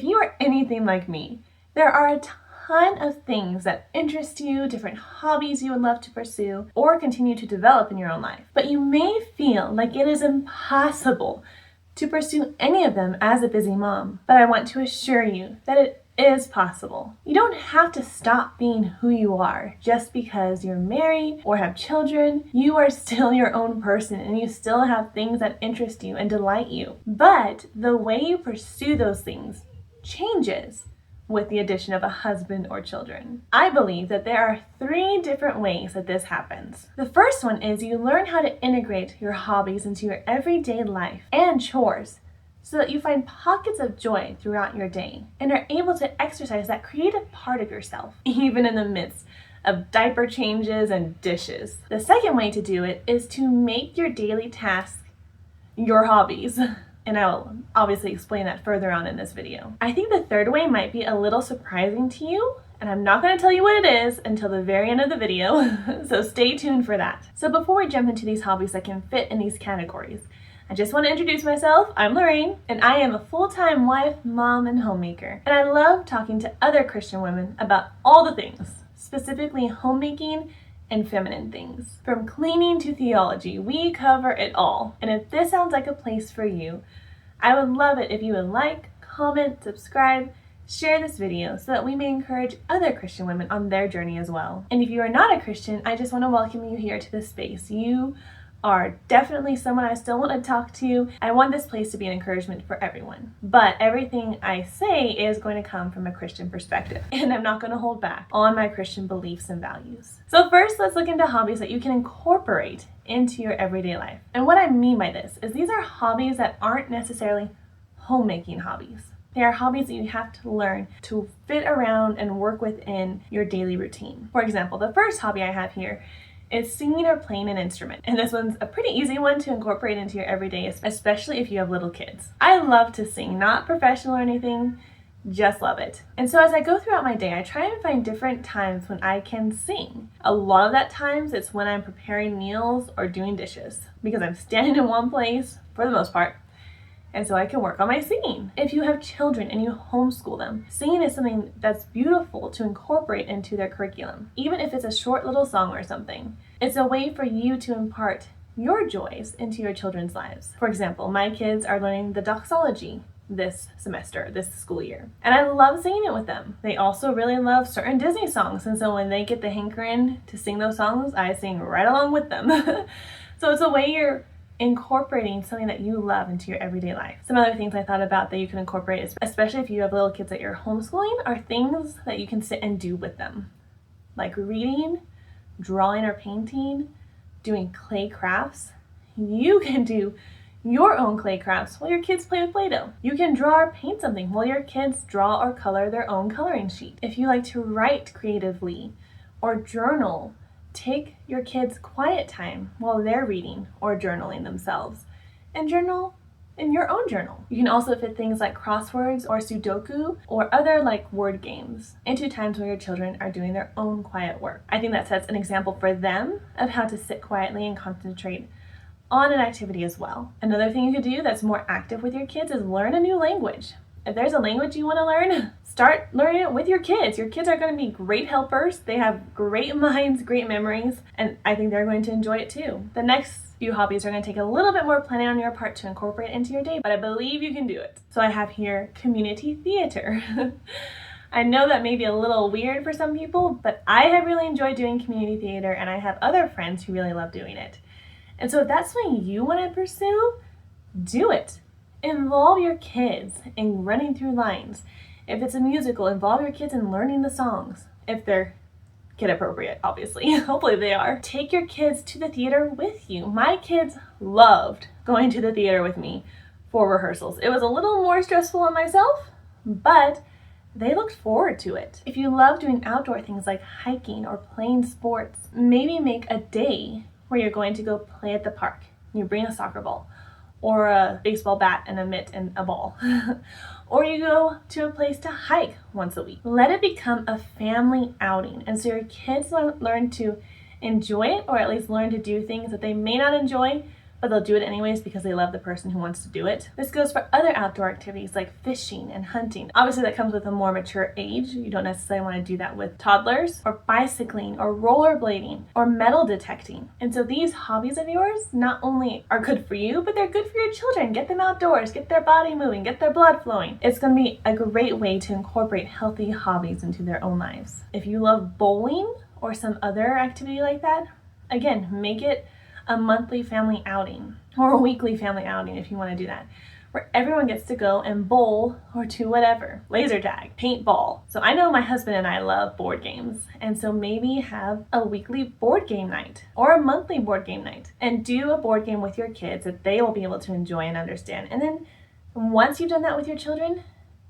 you are anything like me, there are a ton of things that interest you, different hobbies you would love to pursue or continue to develop in your own life. But you may feel like it is impossible to pursue any of them as a busy mom. But I want to assure you that it is possible. You don't have to stop being who you are just because you're married or have children. You are still your own person and you still have things that interest you and delight you. But the way you pursue those things changes with the addition of a husband or children. I believe that there are 3 different ways that this happens. The first one is you learn how to integrate your hobbies into your everyday life and chores so that you find pockets of joy throughout your day and are able to exercise that creative part of yourself, even in the midst of diaper changes and dishes. The second way to do it is to make your daily tasks your hobbies. And I will obviously explain that further on in this video. I think the third way might be a little surprising to you, and I'm not going to tell you what it is until the very end of the video, so stay tuned for that. So before we jump into these hobbies that can fit in these categories, I just want to introduce myself. I'm Lorraine, and I am a full-time wife, mom, and homemaker. And I love talking to other Christian women about all the things, specifically homemaking and feminine things. From cleaning to theology, we cover it all. And if this sounds like a place for you, I would love it if you would like, comment, subscribe, share this video so that we may encourage other Christian women on their journey as well. And if you are not a Christian, I just want to welcome you here to this space. You are definitely someone I still want to talk to. I want this place to be an encouragement for everyone. But everything I say is going to come from a Christian perspective, and I'm not going to hold back on my Christian beliefs and values. So first, let's look into hobbies that you can incorporate into your everyday life. And what I mean by this is these are hobbies that aren't necessarily homemaking hobbies. They are hobbies that you have to learn to fit around and work within your daily routine. For example, the first hobby I have here is singing or playing an instrument. And this one's a pretty easy one to incorporate into your everyday, especially if you have little kids. I love to sing, not professional or anything, just love it. And so as I go throughout my day, I try and find different times when I can sing. A lot of that times it's when I'm preparing meals or doing dishes because I'm standing in one place for the most part. And so I can work on my singing. If you have children and you homeschool them, singing is something that's beautiful to incorporate into their curriculum. Even if it's a short little song or something, it's a way for you to impart your joys into your children's lives. For example, my kids are learning the doxology this semester, this school year. And I love singing it with them. They also really love certain Disney songs. And so when they get the hankering to sing those songs, I sing right along with them. So it's a way you're incorporating something that you love into your everyday life. Some other things I thought about that you can incorporate, especially if you have little kids that you're homeschooling, are things that you can sit and do with them. Like reading, drawing or painting, doing clay crafts. You can do your own clay crafts while your kids play with Play-Doh. You can draw or paint something while your kids draw or color their own coloring sheet. If you like to write creatively or journal, take your kids' quiet time while they're reading or journaling themselves and journal in your own journal. You can also fit things like crosswords or Sudoku or other like word games into times where your children are doing their own quiet work. I think that sets an example for them of how to sit quietly and concentrate on an activity as well. Another thing you could do that's more active with your kids is learn a new language. If there's a language you want to learn, start learning it with your kids. Your kids are going to be great helpers. They have great minds, great memories, and I think they're going to enjoy it too. The next few hobbies are going to take a little bit more planning on your part to incorporate into your day, but I believe you can do it. So I have here community theater. I know that may be a little weird for some people, but I have really enjoyed doing community theater, and I have other friends who really love doing it. And so if that's something you want to pursue, do it. Involve your kids in running through lines. If it's a musical, involve your kids in learning the songs. If they're kid appropriate, obviously. Hopefully they are. Take your kids to the theater with you. My kids loved going to the theater with me for rehearsals. It was a little more stressful on myself, but they looked forward to it. If you love doing outdoor things like hiking or playing sports, maybe make a day where you're going to go play at the park. You bring a soccer ball or a baseball bat and a mitt and a ball. Or you go to a place to hike once a week. Let it become a family outing. And so your kids learn to enjoy it, or at least learn to do things that they may not enjoy, but they'll do it anyways because they love the person who wants to do it. This goes for other outdoor activities like fishing and hunting. Obviously that comes with a more mature age. You don't necessarily want to do that with toddlers, or bicycling or rollerblading or metal detecting. And so these hobbies of yours not only are good for you, but they're good for your children. Get them outdoors, get their body moving, get their blood flowing. It's going to be a great way to incorporate healthy hobbies into their own lives. If you love bowling or some other activity like that, again, make it a monthly family outing or a weekly family outing if you want to do that, where everyone gets to go and bowl or do whatever, laser tag, paintball. So I know my husband and I love board games, and so maybe have a weekly board game night or a monthly board game night and do a board game with your kids that they will be able to enjoy and understand. And then once you've done that with your children,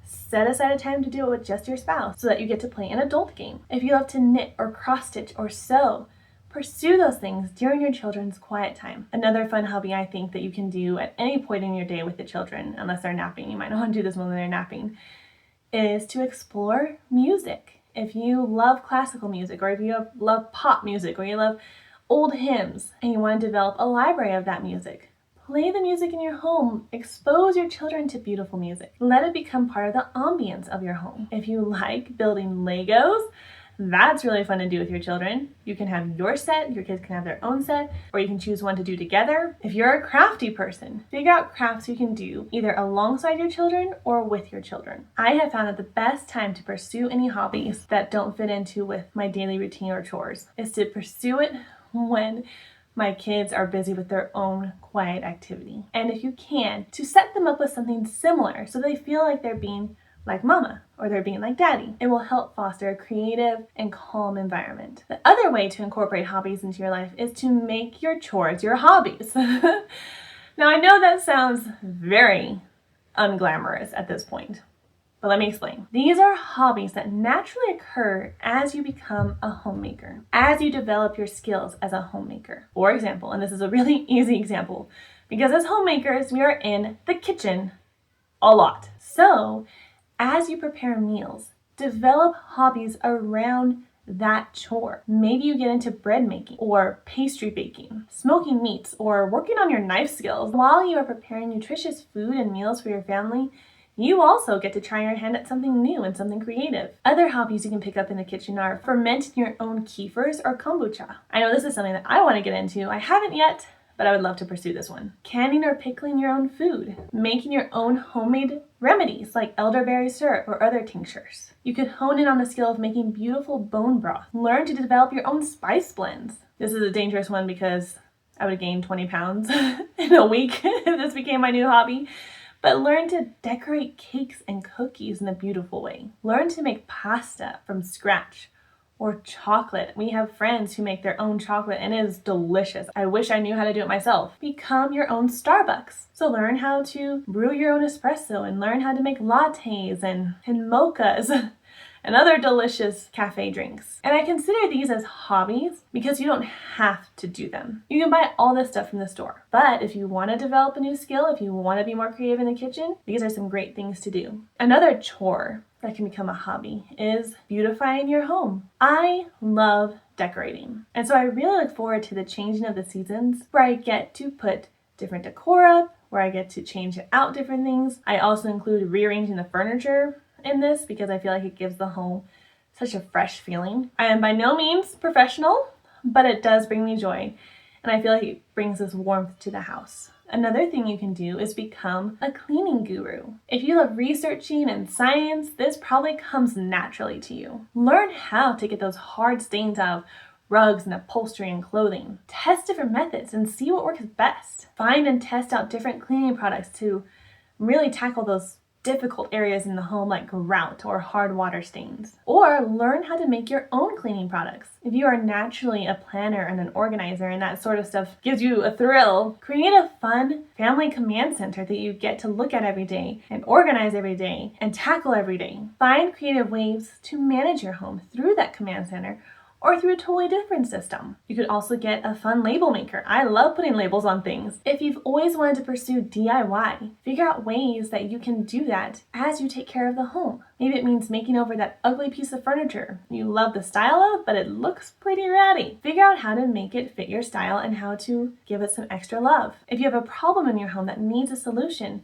set aside a time to do it with just your spouse so that you get to play an adult game. If you love to knit or cross stitch or sew, pursue those things during your children's quiet time. Another fun hobby I think that you can do at any point in your day with the children, unless they're napping, you might not want to do this when they're napping, is to explore music. If you love classical music, or if you love pop music, or you love old hymns, and you want to develop a library of that music, play the music in your home. Expose your children to beautiful music. Let it become part of the ambience of your home. If you like building Legos, that's really fun to do with your children. You can have your set, your kids can have their own set, or you can choose one to do together. If you're a crafty person, figure out crafts you can do either alongside your children or with your children. I have found that the best time to pursue any hobbies that don't fit into with my daily routine or chores is to pursue it when my kids are busy with their own quiet activity. And if you can, to set them up with something similar so they feel like they're being like mama or they're being like daddy. It will help foster a creative and calm environment. The other way to incorporate hobbies into your life is to make your chores your hobbies. Now I know that sounds very unglamorous at this point, but let me explain. These are hobbies that naturally occur as you become a homemaker, as you develop your skills as a homemaker. For example, and this is a really easy example, because as homemakers, we are in the kitchen a lot. So as you prepare meals, develop hobbies around that chore. Maybe you get into bread making or pastry baking, smoking meats, or working on your knife skills. While you are preparing nutritious food and meals for your family, you also get to try your hand at something new and something creative. Other hobbies you can pick up in the kitchen are fermenting your own kefirs or kombucha. I know this is something that I want to get into. I haven't yet, but I would love to pursue this one. Canning or pickling your own food. Making your own homemade remedies like elderberry syrup or other tinctures. You could hone in on the skill of making beautiful bone broth. Learn to develop your own spice blends. This is a dangerous one because I would gain 20 pounds in a week if this became my new hobby. But learn to decorate cakes and cookies in a beautiful way. Learn to make pasta from scratch. Or chocolate. We have friends who make their own chocolate and it is delicious. I wish I knew how to do it myself. Become your own Starbucks. So learn how to brew your own espresso and learn how to make lattes and mochas and other delicious cafe drinks. And I consider these as hobbies because you don't have to do them. You can buy all this stuff from the store. But if you want to develop a new skill, if you want to be more creative in the kitchen, these are some great things to do. Another chore that can become a hobby is beautifying your home. I love decorating. And so I really look forward to the changing of the seasons where I get to put different decor up, where I get to change out different things. I also include rearranging the furniture in this because I feel like it gives the home such a fresh feeling. I am by no means professional, but it does bring me joy. And I feel like it brings this warmth to the house. Another thing you can do is become a cleaning guru. If you love researching and science, this probably comes naturally to you. Learn how to get those hard stains out of rugs and upholstery and clothing. Test different methods and see what works best. Find and test out different cleaning products to really tackle those difficult areas in the home like grout or hard water stains. Or learn how to make your own cleaning products. If you are naturally a planner and an organizer and that sort of stuff gives you a thrill, create a fun family command center that you get to look at every day and organize every day and tackle every day. Find creative ways to manage your home through that command center or through a totally different system. You could also get a fun label maker. I love putting labels on things. If you've always wanted to pursue DIY, figure out ways that you can do that as you take care of the home. Maybe it means making over that ugly piece of furniture you love the style of, but it looks pretty ratty. Figure out how to make it fit your style and how to give it some extra love. If you have a problem in your home that needs a solution,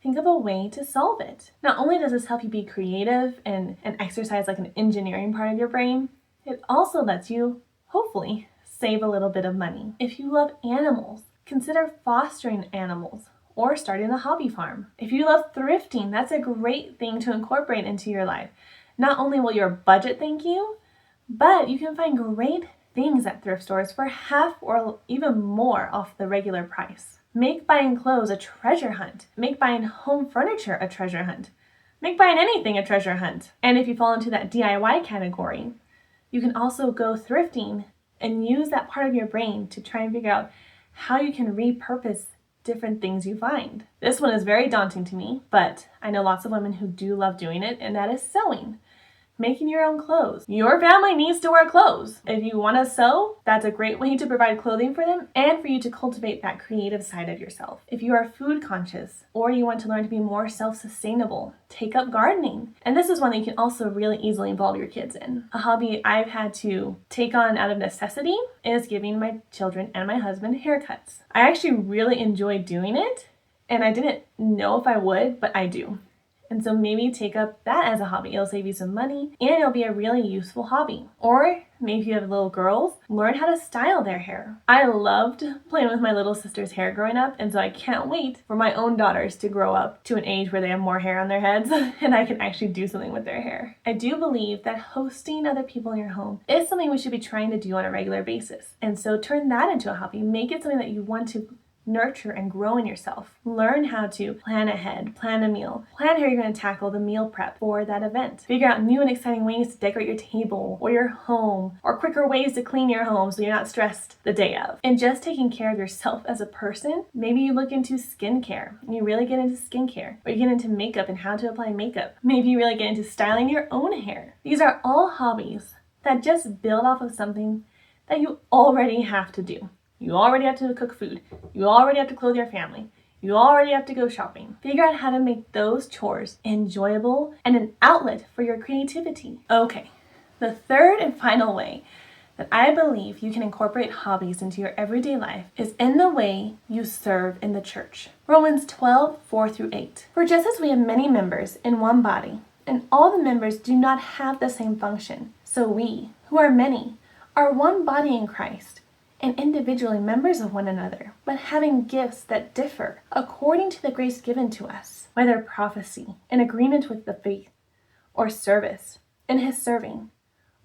think of a way to solve it. Not only does this help you be creative and exercise like an engineering part of your brain, it also lets you, hopefully, save a little bit of money. If you love animals, consider fostering animals or starting a hobby farm. If you love thrifting, that's a great thing to incorporate into your life. Not only will your budget thank you, but you can find great things at thrift stores for half or even more off the regular price. Make buying clothes a treasure hunt. Make buying home furniture a treasure hunt. Make buying anything a treasure hunt. And if you fall into that DIY category, you can also go thrifting and use that part of your brain to try and figure out how you can repurpose different things you find. This one is very daunting to me, but I know lots of women who do love doing it, and that is sewing. Making your own clothes. Your family needs to wear clothes. If you want to sew, that's a great way to provide clothing for them and for you to cultivate that creative side of yourself. If you are food conscious or you want to learn to be more self-sustainable, take up gardening. And this is one that you can also really easily involve your kids in. A hobby I've had to take on out of necessity is giving my children and my husband haircuts. I actually really enjoy doing it, and I didn't know if I would, but I do. And so maybe take up that as a hobby. It'll save you some money and it'll be a really useful hobby. Or maybe if you have little girls, learn how to style their hair. I loved playing with my little sister's hair growing up, and so I can't wait for my own daughters to grow up to an age where they have more hair on their heads and I can actually do something with their hair. I do believe that hosting other people in your home is something we should be trying to do on a regular basis. And so turn that into a hobby. Make it something that you want to nurture and grow in yourself. Learn how to plan ahead, plan a meal, plan how you're going to tackle the meal prep for that event. Figure out new and exciting ways to decorate your table or your home, or quicker ways to clean your home so you're not stressed the day of. And just taking care of yourself as a person, maybe you look into skincare and you really get into skincare, or you get into makeup and how to apply makeup. Maybe you really get into styling your own hair. These are all hobbies that just build off of something that you already have to do. You already have to cook food. You already have to clothe your family. You already have to go shopping. Figure out how to make those chores enjoyable and an outlet for your creativity. Okay, the third and final way that I believe you can incorporate hobbies into your everyday life is in the way you serve in the church. Romans 12:4-8. For just as we have many members in one body, and all the members do not have the same function, so we, who are many, are one body in Christ, and individually members of one another, but having gifts that differ according to the grace given to us, whether prophecy, in agreement with the faith, or service, in his serving,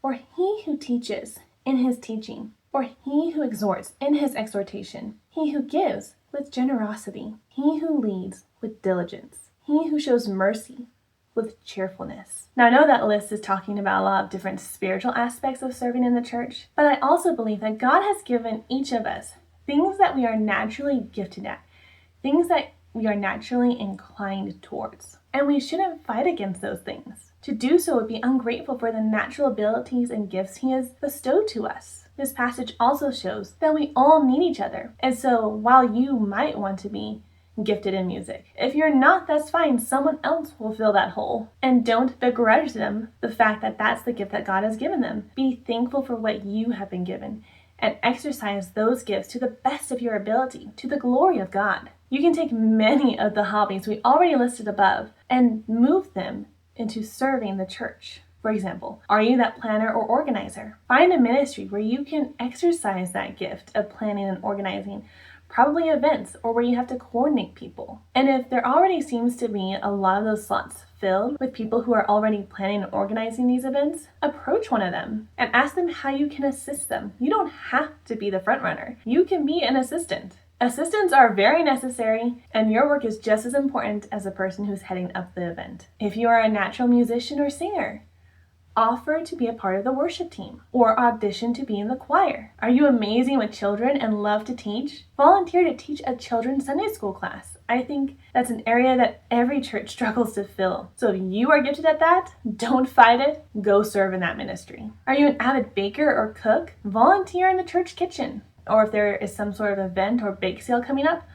or he who teaches, in his teaching, or he who exhorts, in his exhortation, he who gives with generosity, he who leads with diligence, he who shows mercy with cheerfulness. Now I know that list is talking about a lot of different spiritual aspects of serving in the church, but I also believe that God has given each of us things that we are naturally gifted at, things that we are naturally inclined towards. And we shouldn't fight against those things. To do so would be ungrateful for the natural abilities and gifts he has bestowed to us. This passage also shows that we all need each other. And so while you might want to be gifted in music, if you're not, that's fine. Someone else will fill that hole. And don't begrudge them the fact that that's the gift that God has given them. Be thankful for what you have been given and exercise those gifts to the best of your ability, to the glory of God. You can take many of the hobbies we already listed above and move them into serving the church. For example, are you that planner or organizer? Find a ministry where you can exercise that gift of planning and organizing, probably events or where you have to coordinate people. And if there already seems to be a lot of those slots filled with people who are already planning and organizing these events, approach one of them and ask them how you can assist them. You don't have to be the front runner. You can be an assistant. Assistants are very necessary, and your work is just as important as the person who's heading up the event. If you are a natural musician or singer, offer to be a part of the worship team or audition to be in the choir. Are you amazing with children and love to teach? Volunteer to teach a children's Sunday school class I think that's an area that every church struggles to fill. So if you are gifted at that, don't fight it. Go serve in that ministry. Are you an avid baker or cook? Volunteer in the church kitchen. Or if there is some sort of event or bake sale coming up,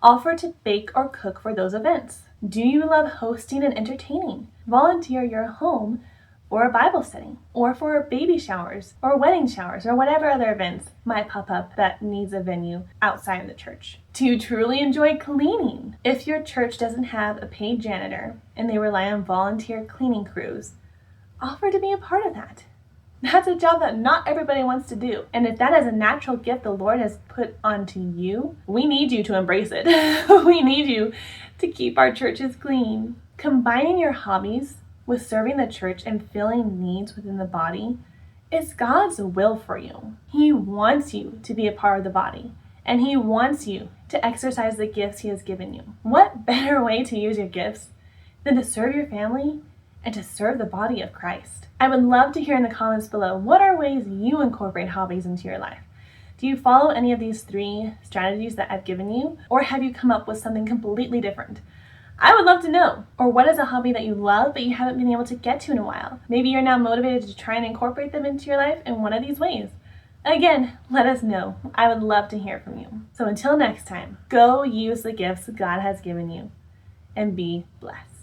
offer to bake or cook for those events. Do you love hosting and entertaining? Volunteer your home for a Bible study, or for baby showers, or wedding showers, or whatever other events might pop up that needs a venue outside of the church. Do you truly enjoy cleaning? If your church doesn't have a paid janitor and they rely on volunteer cleaning crews, offer to be a part of that. That's a job that not everybody wants to do. And if that is a natural gift the Lord has put onto you, we need you to embrace it. We need you to keep our churches clean. Combining your hobbies with serving the church and filling needs within the body is God's will for you. He wants you to be a part of the body, and He wants you to exercise the gifts He has given you. What better way to use your gifts than to serve your family and to serve the body of Christ? I would love to hear in the comments below, what are ways you incorporate hobbies into your life? Do you follow any of these 3 strategies that I've given you, or have you come up with something completely different? I would love to know. Or what is a hobby that you love but you haven't been able to get to in a while? Maybe you're now motivated to try and incorporate them into your life in one of these ways. Again, let us know. I would love to hear from you. So until next time, go use the gifts God has given you and be blessed.